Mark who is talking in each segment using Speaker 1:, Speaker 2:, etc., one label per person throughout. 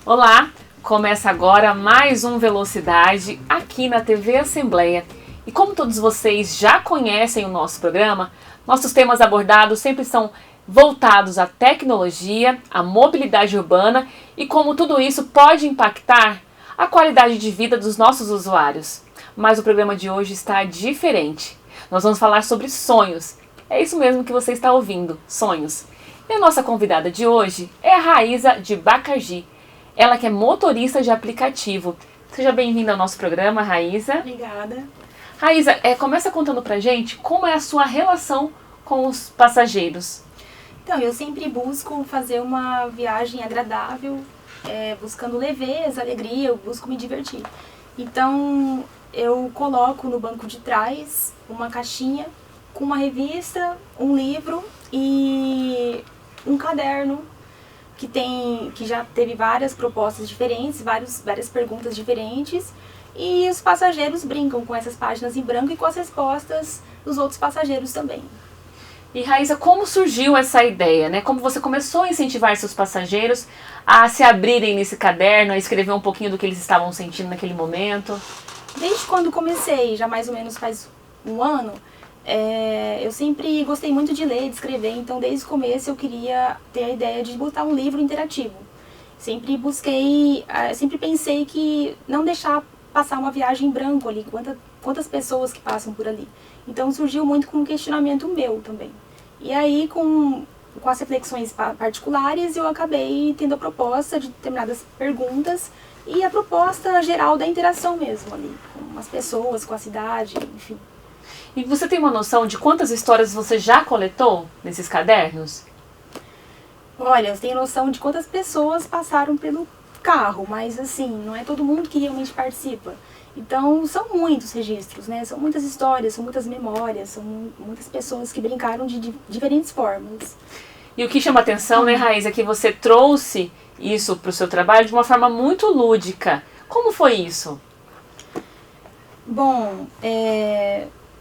Speaker 1: Olá, começa agora mais um Velocidade aqui na TV Assembleia. E como todos vocês já conhecem o nosso programa, nossos temas abordados sempre são voltados à tecnologia, à mobilidade urbana e como tudo isso pode impactar a qualidade de vida dos nossos usuários. Mas o programa de hoje está diferente. Nós vamos falar sobre sonhos. É isso mesmo que você está ouvindo, sonhos. E a nossa convidada de hoje é a Raíza de Bacagi. Ela que é motorista de aplicativo. Seja bem-vinda ao nosso programa, Raíza.
Speaker 2: Obrigada.
Speaker 1: Raíza, começa contando pra gente como é a sua relação com os passageiros.
Speaker 2: Então, eu sempre busco fazer uma viagem agradável, buscando leveza, alegria, eu busco me divertir. Então, eu coloco no banco de trás uma caixinha com uma revista, um livro e um caderno que já teve várias propostas diferentes, várias perguntas diferentes, e os passageiros brincam com essas páginas em branco e com as respostas dos outros passageiros também.
Speaker 1: E Raíza, como surgiu essa ideia, né? Como você começou a incentivar seus passageiros a se abrirem nesse caderno, a escrever um pouquinho do que eles estavam sentindo naquele momento?
Speaker 2: Desde quando comecei, já mais ou menos faz um ano, eu sempre gostei muito de ler, de escrever, então desde o começo eu queria ter a ideia de botar um livro interativo. Sempre pensei que não deixar passar uma viagem em branco ali, quantas pessoas que passam por ali. Então surgiu muito com um questionamento meu também. E aí com as reflexões particulares eu acabei tendo a proposta de determinadas perguntas e a proposta geral da interação mesmo ali, com as pessoas, com a cidade, enfim.
Speaker 1: E você tem uma noção de quantas histórias você já coletou nesses cadernos?
Speaker 2: Olha, eu tenho noção de quantas pessoas passaram pelo carro, mas assim, não é todo mundo que realmente participa. Então, são muitos registros, né? São muitas histórias, são muitas memórias, são muitas pessoas que brincaram de diferentes formas.
Speaker 1: E o que chama atenção, né, Raíza, é que você trouxe isso para o seu trabalho de uma forma muito lúdica. Como foi isso?
Speaker 2: Bom,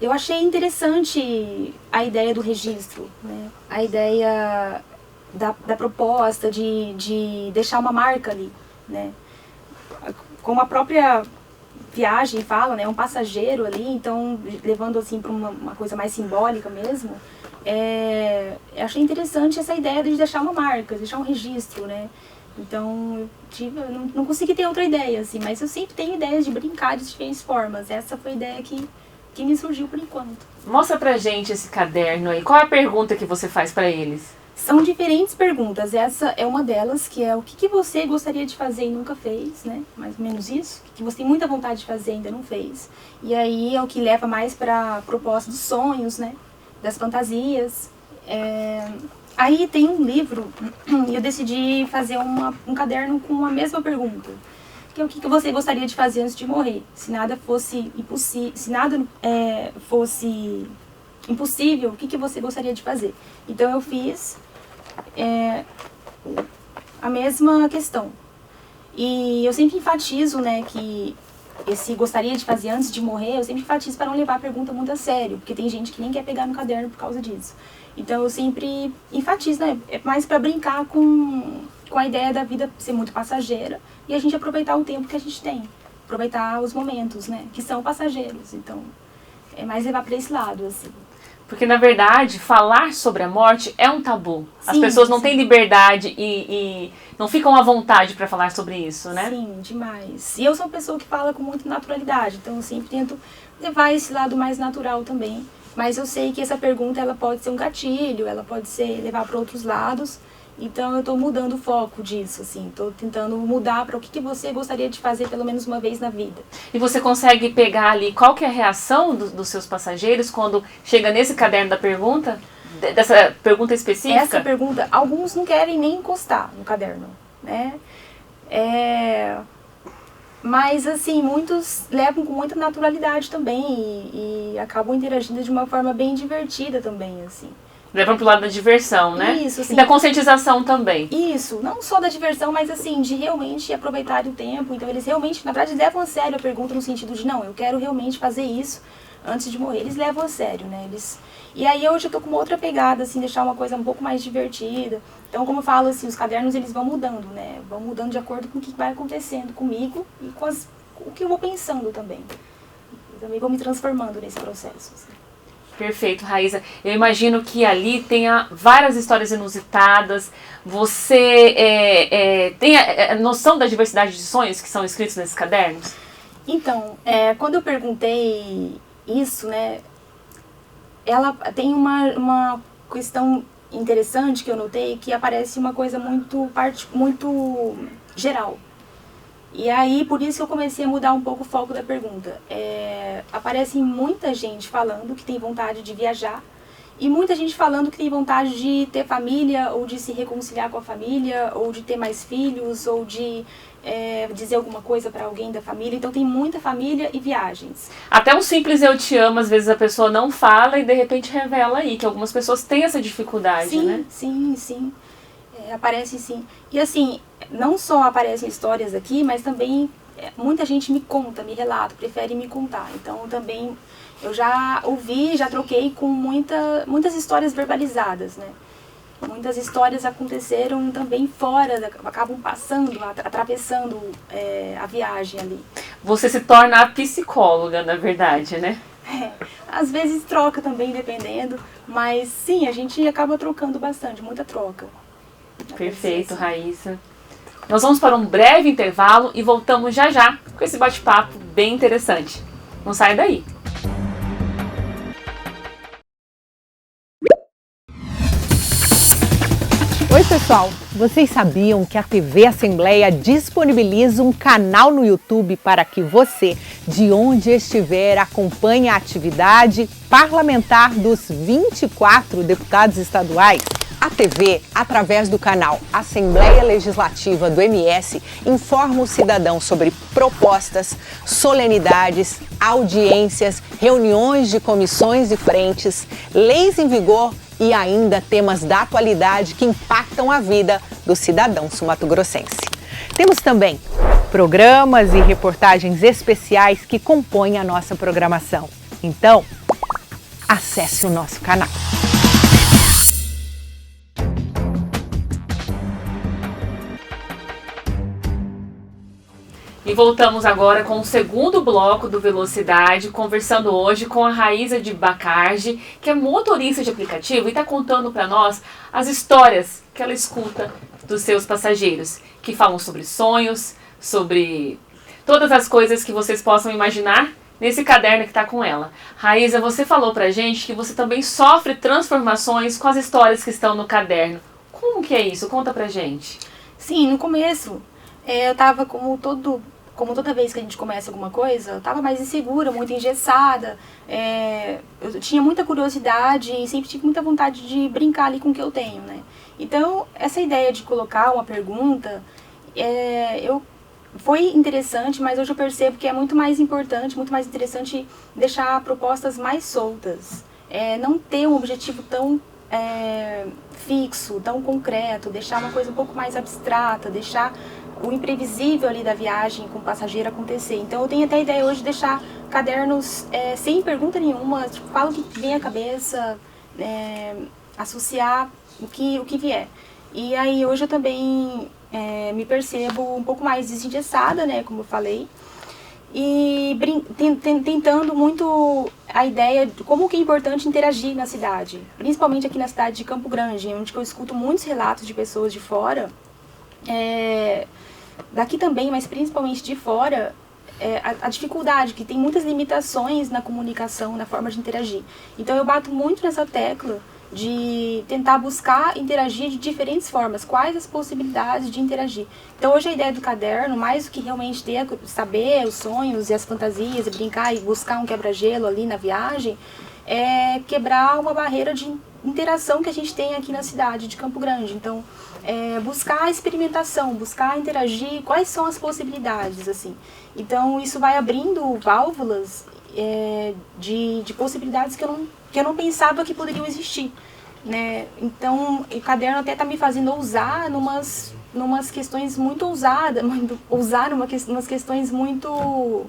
Speaker 2: eu achei interessante a ideia do registro, né? A ideia da proposta de deixar uma marca ali, né? Como a própria viagem fala, né? Um passageiro ali, então levando assim para uma coisa mais simbólica mesmo. Eu achei interessante essa ideia de deixar uma marca, deixar um registro, né? Então eu não consegui ter outra ideia, assim, mas eu sempre tenho ideias de brincar de diferentes formas. Essa foi a ideia que me surgiu por enquanto.
Speaker 1: Mostra pra gente esse caderno aí. Qual é a pergunta que você faz pra eles?
Speaker 2: São diferentes perguntas. Essa é uma delas, que é o que você gostaria de fazer e nunca fez, né? Mais ou menos isso. O que você tem muita vontade de fazer e ainda não fez. E aí é o que leva mais para a proposta dos sonhos, né? Das fantasias. Aí tem um livro e eu decidi fazer um caderno com a mesma pergunta. Que é o que você gostaria de fazer antes de morrer? Se nada fosse impossível, o que você gostaria de fazer? Então eu fiz a mesma questão. E eu sempre enfatizo, né, que esse gostaria de fazer antes de morrer, eu sempre enfatizo para não levar a pergunta muito a sério, porque tem gente que nem quer pegar no caderno por causa disso. Então eu sempre enfatizo, né, é mais para brincar com a ideia da vida ser muito passageira e a gente aproveitar o tempo que a gente tem, aproveitar os momentos, né, que são passageiros. Então é mais levar para esse lado, assim.
Speaker 1: Porque, na verdade, falar sobre a morte é um tabu. As
Speaker 2: Sim,
Speaker 1: pessoas não têm liberdade e não ficam à vontade para falar sobre isso, né?
Speaker 2: Sim, demais. E eu sou uma pessoa que fala com muita naturalidade, então eu sempre tento levar esse lado mais natural também. Mas eu sei que essa pergunta ela pode ser um gatilho, ela pode levar para outros lados. Então eu estou mudando o foco disso, assim, estou tentando mudar para o que você gostaria de fazer pelo menos uma vez na vida.
Speaker 1: E você consegue pegar ali qual que é a reação dos seus passageiros quando chega nesse caderno da pergunta? Dessa pergunta específica?
Speaker 2: Essa pergunta, alguns não querem nem encostar no caderno, né? Mas assim, muitos levam com muita naturalidade também e acabam interagindo de uma forma bem divertida também, assim.
Speaker 1: Levam pro lado da diversão, né?
Speaker 2: Isso, sim.
Speaker 1: E da conscientização também.
Speaker 2: Isso, não só da diversão, mas assim, de realmente aproveitar o tempo. Então eles realmente, na verdade, levam a sério a pergunta no sentido de, não, eu quero realmente fazer isso antes de morrer. Eles levam a sério, né? E aí hoje eu tô com uma outra pegada, assim, deixar uma coisa um pouco mais divertida. Então, como eu falo, assim, os cadernos eles vão mudando, né? Vão mudando de acordo com o que vai acontecendo comigo e com o que eu vou pensando também. Eu também vou me transformando nesse processo, assim.
Speaker 1: Perfeito, Raíza. Eu imagino que ali tenha várias histórias inusitadas. Você tem a noção da diversidade de sonhos que são escritos nesses cadernos?
Speaker 2: Então, quando eu perguntei isso, né, ela tem uma questão interessante que eu notei, que aparece uma coisa muito geral. E aí, por isso que eu comecei a mudar um pouco o foco da pergunta. Aparece muita gente falando que tem vontade de viajar e muita gente falando que tem vontade de ter família ou de se reconciliar com a família ou de ter mais filhos ou de dizer alguma coisa para alguém da família. Então tem muita família e viagens.
Speaker 1: Até um simples eu te amo, às vezes a pessoa não fala e de repente revela aí, que algumas pessoas têm essa dificuldade,
Speaker 2: sim,
Speaker 1: né?
Speaker 2: Sim. Aparece sim. E assim, não só aparecem histórias aqui, mas também muita gente me conta, me relata, prefere me contar. Então também eu já ouvi, já troquei com muitas histórias verbalizadas, né? Muitas histórias aconteceram também fora, acabam passando, atravessando a viagem ali.
Speaker 1: Você se torna a psicóloga, na verdade, né?
Speaker 2: Às vezes troca também, dependendo, mas sim, a gente acaba trocando bastante, muita troca.
Speaker 1: Perfeito, Raíza. Nós vamos para um breve intervalo e voltamos já já com esse bate-papo bem interessante. Não saia daí.
Speaker 3: Oi pessoal, vocês sabiam que a TV Assembleia disponibiliza um canal no YouTube para que você, de onde estiver, acompanhe a atividade parlamentar dos 24 deputados estaduais? A TV, através do canal Assembleia Legislativa do MS, informa o cidadão sobre propostas, solenidades, audiências, reuniões de comissões e frentes, leis em vigor e ainda temas da atualidade que impactam a vida do cidadão sul-mato-grossense. Temos também programas e reportagens especiais que compõem a nossa programação. Então, acesse o nosso canal.
Speaker 1: E voltamos agora com o segundo bloco do Velocidade, conversando hoje com a Raíza de Bacardi, que é motorista de aplicativo e está contando para nós as histórias que ela escuta dos seus passageiros, que falam sobre sonhos, sobre todas as coisas que vocês possam imaginar nesse caderno que está com ela. Raíza, você falou pra gente que você também sofre transformações com as histórias que estão no caderno. Como que é isso? Conta pra gente.
Speaker 2: Sim, no começo eu tava como toda vez que a gente começa alguma coisa, eu tava mais insegura, muito engessada, eu tinha muita curiosidade e sempre tive muita vontade de brincar ali com o que eu tenho, né? Então, essa ideia de colocar uma pergunta, foi interessante, mas hoje eu percebo que é muito mais importante, muito mais interessante deixar propostas mais soltas, não ter um objetivo tão fixo, tão concreto, deixar uma coisa um pouco mais abstrata, deixar o imprevisível ali da viagem com o passageiro acontecer. Então eu tenho até a ideia hoje de deixar cadernos sem pergunta nenhuma, tipo, falo o que vem à cabeça, associar o que vier. E aí hoje eu também me percebo um pouco mais desengessada, né, como eu falei, e tentando muito a ideia de como que é importante interagir na cidade, principalmente aqui na cidade de Campo Grande, onde eu escuto muitos relatos de pessoas de fora, daqui também, mas principalmente de fora, a dificuldade, que tem muitas limitações na comunicação, na forma de interagir. Então eu bato muito nessa tecla de tentar buscar interagir de diferentes formas, quais as possibilidades de interagir. Então hoje a ideia do caderno, mais do que realmente saber os sonhos e as fantasias e brincar e buscar um quebra-gelo ali na viagem, é quebrar uma barreira de interação que a gente tem aqui na cidade de Campo Grande. Então, buscar a experimentação, buscar interagir, quais são as possibilidades, assim. Então, isso vai abrindo válvulas de possibilidades que eu não pensava que poderiam existir, né? Então, o caderno até está me fazendo ousar numas questões muito ousadas, umas questões muito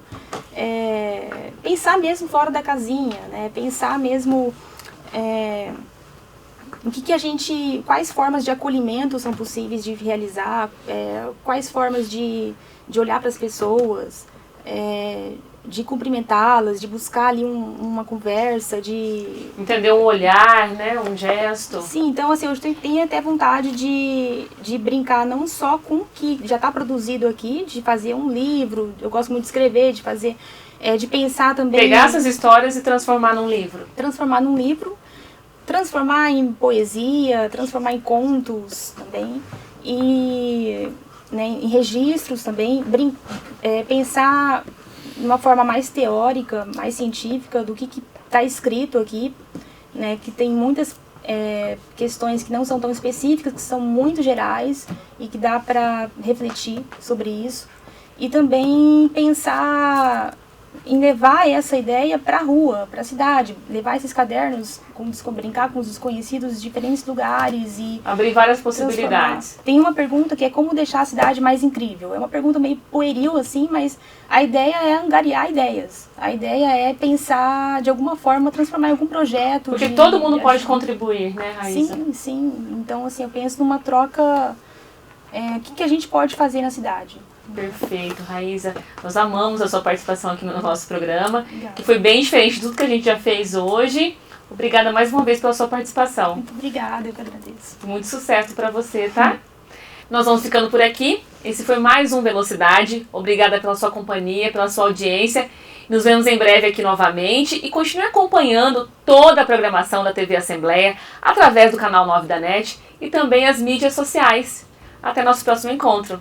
Speaker 2: pensar mesmo fora da casinha, né? Pensar mesmo quais formas de acolhimento são possíveis de realizar, quais formas de olhar para as pessoas, de cumprimentá-las, de buscar ali uma conversa, de...
Speaker 1: Entender um olhar, né? Um gesto.
Speaker 2: Sim, então assim, eu tenho até vontade de brincar não só com o que já está produzido aqui, de fazer um livro, eu gosto muito de escrever, de fazer, de pensar também...
Speaker 1: Pegar essas histórias e transformar num livro.
Speaker 2: Transformar num livro, transformar em poesia, transformar em contos também, e né, em registros também, pensar de uma forma mais teórica, mais científica do que está escrito aqui, né, que tem muitas questões que não são tão específicas, que são muito gerais e que dá para refletir sobre isso. E também pensar em levar essa ideia para a rua, para a cidade, levar esses cadernos, brincar com os desconhecidos em diferentes lugares e...
Speaker 1: Abrir várias possibilidades.
Speaker 2: Tem uma pergunta que é como deixar a cidade mais incrível. É uma pergunta meio pueril, assim, mas a ideia é angariar ideias. A ideia é pensar, de alguma forma, transformar em algum projeto.
Speaker 1: Porque todo mundo pode contribuir, né, Raíssa?
Speaker 2: Sim, sim. Então, assim, eu penso numa troca... O que a gente pode fazer na cidade?
Speaker 1: Perfeito, Raíssa. Nós amamos a sua participação aqui no nosso programa,
Speaker 2: Obrigada.
Speaker 1: Que foi bem diferente de tudo que a gente já fez hoje. Obrigada mais uma vez pela sua participação.
Speaker 2: Muito obrigada, eu que agradeço.
Speaker 1: Muito sucesso para você, tá? Nós vamos ficando por aqui. Esse foi mais um Velocidade. Obrigada pela sua companhia, pela sua audiência. Nos vemos em breve aqui novamente e continue acompanhando toda a programação da TV Assembleia através do canal 9 da NET e também as mídias sociais. Até nosso próximo encontro.